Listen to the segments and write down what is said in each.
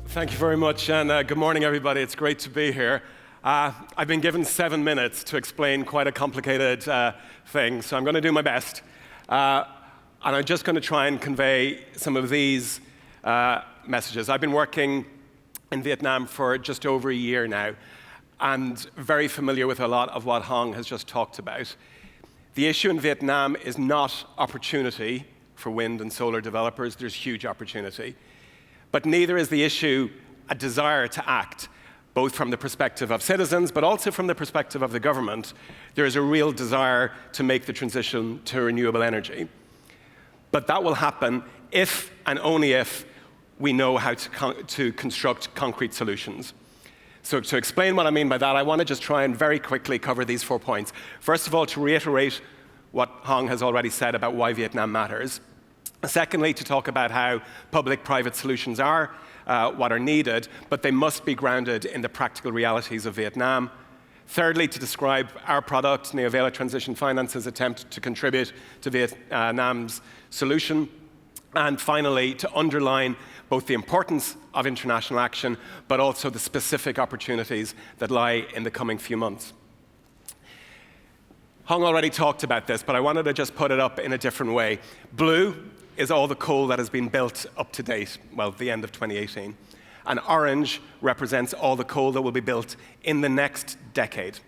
Thank you very much, and good morning, everybody. It's great to be here. I've been given 7 minutes to explain quite a complicated thing, so I'm going to do my best. And I'm just going to try and convey some of these messages. I've been working in Vietnam for just over a year now, and very familiar with a lot of what Hong has just talked about. The issue in Vietnam is not opportunity for wind and solar developers. There's huge opportunity. But neither is the issue a desire to act, both from the perspective of citizens, but also from the perspective of the government. There is a real desire to make the transition to renewable energy. But that will happen if and only if we know how to construct concrete solutions. So to explain what I mean by that, I want to just try and very quickly cover these 4 points. First of all, to reiterate what Hong has already said about why Vietnam matters. Secondly, to talk about how public-private solutions are, what are needed, but they must be grounded in the practical realities of Vietnam. Thirdly, to describe our product, Neovela Transition Finance's attempt to contribute to Vietnam's solution. And finally, to underline both the importance of international action, but also the specific opportunities that lie in the coming few months. Hong already talked about this, but I wanted to just put it up in a different way. Blue is all the coal that has been built up to date, well, the end of 2018. And orange represents all the coal that will be built in the next decade.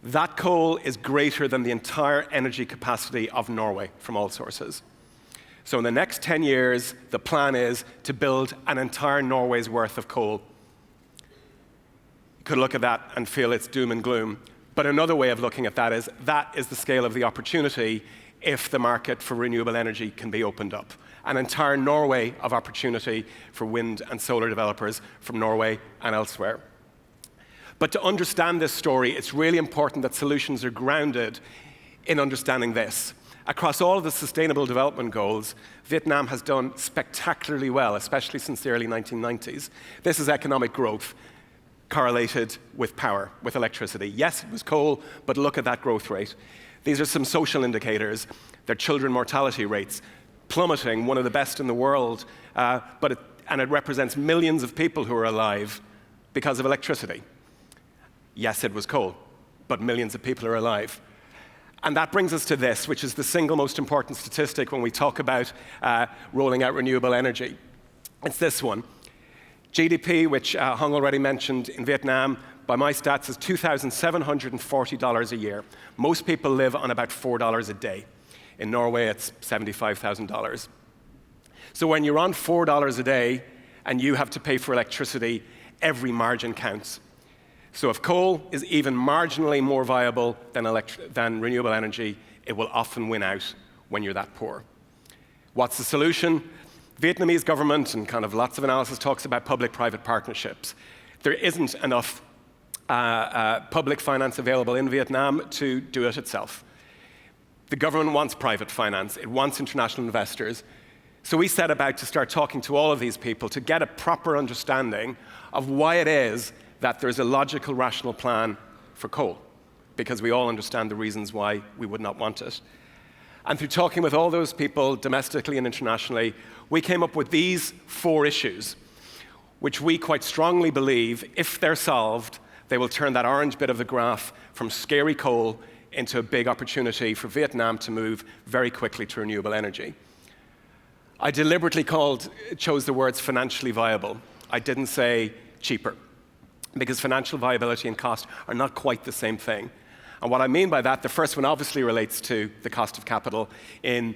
That coal is greater than the entire energy capacity of Norway from all sources. So in the next 10 years, the plan is to build an entire Norway's worth of coal. You could look at that and feel it's doom and gloom. But another way of looking at that is the scale of the opportunity if the market for renewable energy can be opened up. An entire Norway of opportunity for wind and solar developers from Norway and elsewhere. But to understand this story, it's really important that solutions are grounded in understanding this. Across all of the Sustainable Development Goals, Vietnam has done spectacularly well, especially since the early 1990s. This is economic growth correlated with power, with electricity. Yes, it was coal, but look at that growth rate. These are some social indicators. Their children mortality rates plummeting, one of the best in the world, and it represents millions of people who are alive because of electricity. Yes, it was coal, but millions of people are alive. And that brings us to this, which is the single most important statistic when we talk about rolling out renewable energy. It's this one. GDP, which Hong already mentioned in Vietnam, by my stats, is $2,740 a year. Most people live on about $4 a day. In Norway, it's $75,000. So when you're on $4 a day and you have to pay for electricity, every margin counts. So if coal is even marginally more viable than renewable energy, it will often win out when you're that poor. What's the solution? Vietnamese government and kind of lots of analysis talks about public-private partnerships. There isn't enough public finance available in Vietnam to do it itself. The government wants private finance. It wants international investors. So we set about to start talking to all of these people to get a proper understanding of why it is that there's a logical, rational plan for coal, because we all understand the reasons why we would not want it. And through talking with all those people, domestically and internationally, we came up with these 4 issues, which we quite strongly believe, if they're solved, they will turn that orange bit of the graph from scary coal into a big opportunity for Vietnam to move very quickly to renewable energy. I deliberately chose the words financially viable. I didn't say cheaper, because financial viability and cost are not quite the same thing. And what I mean by that, the first one obviously relates to the cost of capital. In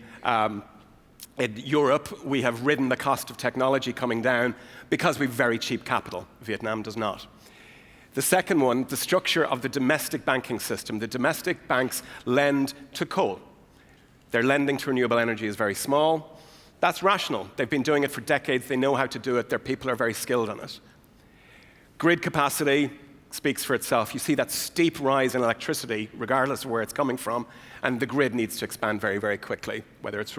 Europe, we have ridden the cost of technology coming down because we have very cheap capital. Vietnam does not. The second one, the structure of the domestic banking system. The domestic banks lend to coal. Their lending to renewable energy is very small. That's rational. They've been doing it for decades. They know how to do it. Their people are very skilled on it. Grid capacity speaks for itself. You see that steep rise in electricity, regardless of where it's coming from, and the grid needs to expand very, very quickly, whether it's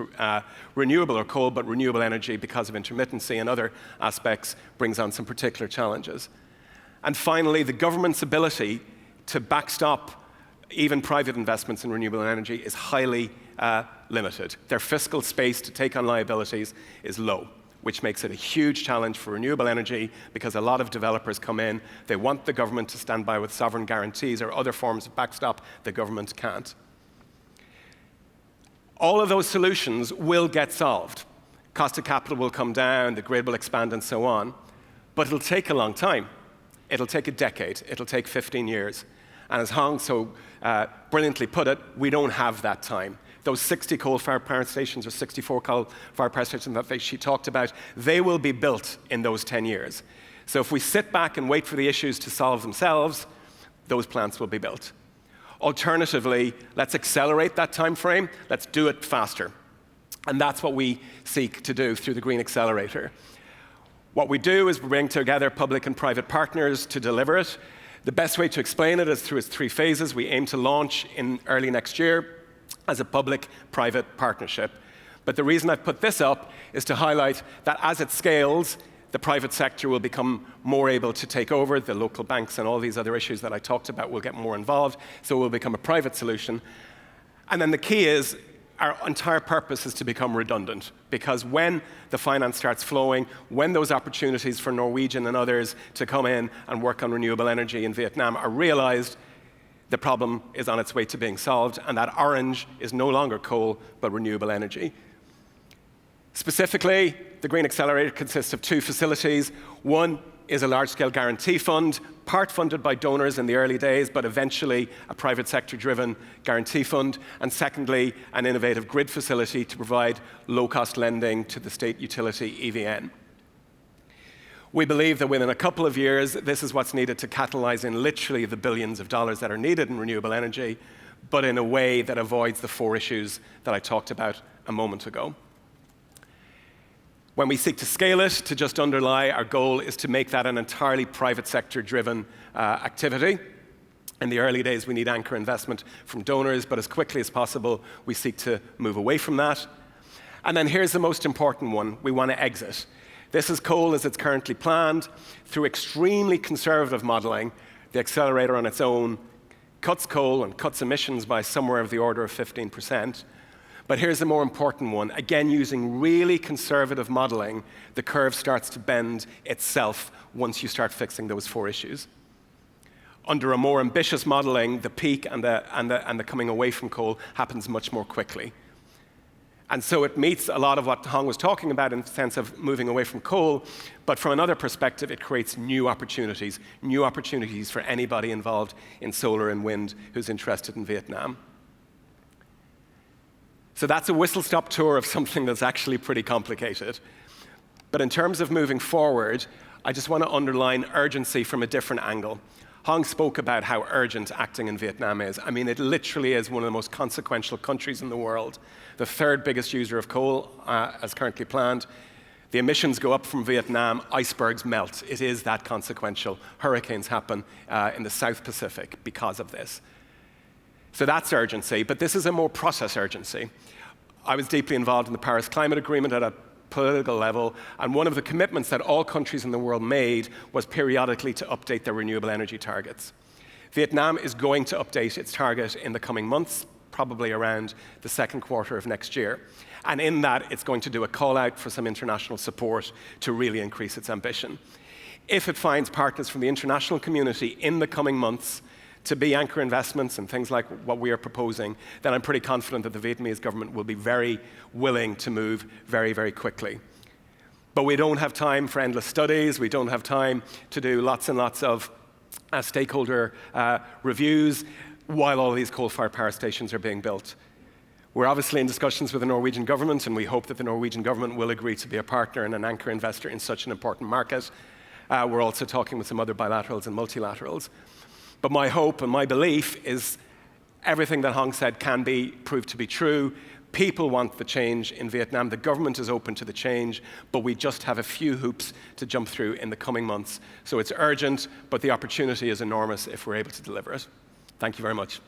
renewable or coal, but renewable energy, because of intermittency and other aspects, brings on some particular challenges. And finally, the government's ability to backstop even private investments in renewable energy is highly limited. Their fiscal space to take on liabilities is low, which makes it a huge challenge for renewable energy because a lot of developers come in, they want the government to stand by with sovereign guarantees or other forms of backstop the government can't. All of those solutions will get solved. Cost of capital will come down, the grid will expand and so on, but it'll take a long time. It'll take a decade, it'll take 15 years. And as Hong so brilliantly put it, we don't have that time. Those 60 coal-fired power stations or 64 coal-fired power stations that she talked about, they will be built in those 10 years. So if we sit back and wait for the issues to solve themselves, those plants will be built. Alternatively, let's accelerate that time frame, let's do it faster. And that's what we seek to do through the Green Accelerator. What we do is we bring together public and private partners to deliver it. The best way to explain it is through its 3 phases. We aim to launch in early next year as a public-private partnership. But the reason I've put this up is to highlight that as it scales, the private sector will become more able to take over. The local banks and all these other issues that I talked about will get more involved, so it will become a private solution. And then the key is our entire purpose is to become redundant, because when the finance starts flowing, when those opportunities for Norwegian and others to come in and work on renewable energy in Vietnam are realized, the problem is on its way to being solved, and that orange is no longer coal, but renewable energy. Specifically, the Green Accelerator consists of 2 facilities. One is a large-scale guarantee fund, part funded by donors in the early days, but eventually a private sector-driven guarantee fund. And secondly, an innovative grid facility to provide low-cost lending to the state utility EVN. We believe that within a couple of years, this is what's needed to catalyze in literally the billions of dollars that are needed in renewable energy, but in a way that avoids the 4 issues that I talked about a moment ago. When we seek to scale it, to just underlie, our goal is to make that an entirely private sector-driven activity. In the early days, we need anchor investment from donors, but as quickly as possible, we seek to move away from that. And then here's the most important one. We want to exit. This is coal as it's currently planned. Through extremely conservative modeling, the accelerator on its own cuts coal and cuts emissions by somewhere of the order of 15%. But here's the more important one. Again, using really conservative modeling, the curve starts to bend itself once you start fixing those 4 issues. Under a more ambitious modeling, the peak and the coming away from coal happens much more quickly. And so it meets a lot of what Hong was talking about in the sense of moving away from coal, but from another perspective, it creates new opportunities for anybody involved in solar and wind who's interested in Vietnam. So that's a whistle-stop tour of something that's actually pretty complicated. But in terms of moving forward, I just want to underline urgency from a different angle. Hong spoke about how urgent acting in Vietnam is. I mean, it literally is one of the most consequential countries in the world. The 3rd biggest user of coal, as currently planned. The emissions go up from Vietnam, icebergs melt. It is that consequential. Hurricanes happen in the South Pacific because of this. So that's urgency, but this is a more process urgency. I was deeply involved in the Paris Climate Agreement at a political level, and one of the commitments that all countries in the world made was periodically to update their renewable energy targets. Vietnam is going to update its target in the coming months, probably around the 2nd quarter of next year. And in that, it's going to do a call out for some international support to really increase its ambition. If it finds partners from the international community in the coming months to be anchor investments and things like what we are proposing, then I'm pretty confident that the Vietnamese government will be very willing to move very, very quickly. But we don't have time for endless studies. We don't have time to do lots and lots of stakeholder reviews while all these coal-fired power stations are being built. We're obviously in discussions with the Norwegian government, and we hope that the Norwegian government will agree to be a partner and an anchor investor in such an important market. We're also talking with some other bilaterals and multilaterals. But my hope and my belief is everything that Hong said can be proved to be true. People want the change in Vietnam. The government is open to the change, but we just have a few hoops to jump through in the coming months. So it's urgent, but the opportunity is enormous if we're able to deliver it. Thank you very much.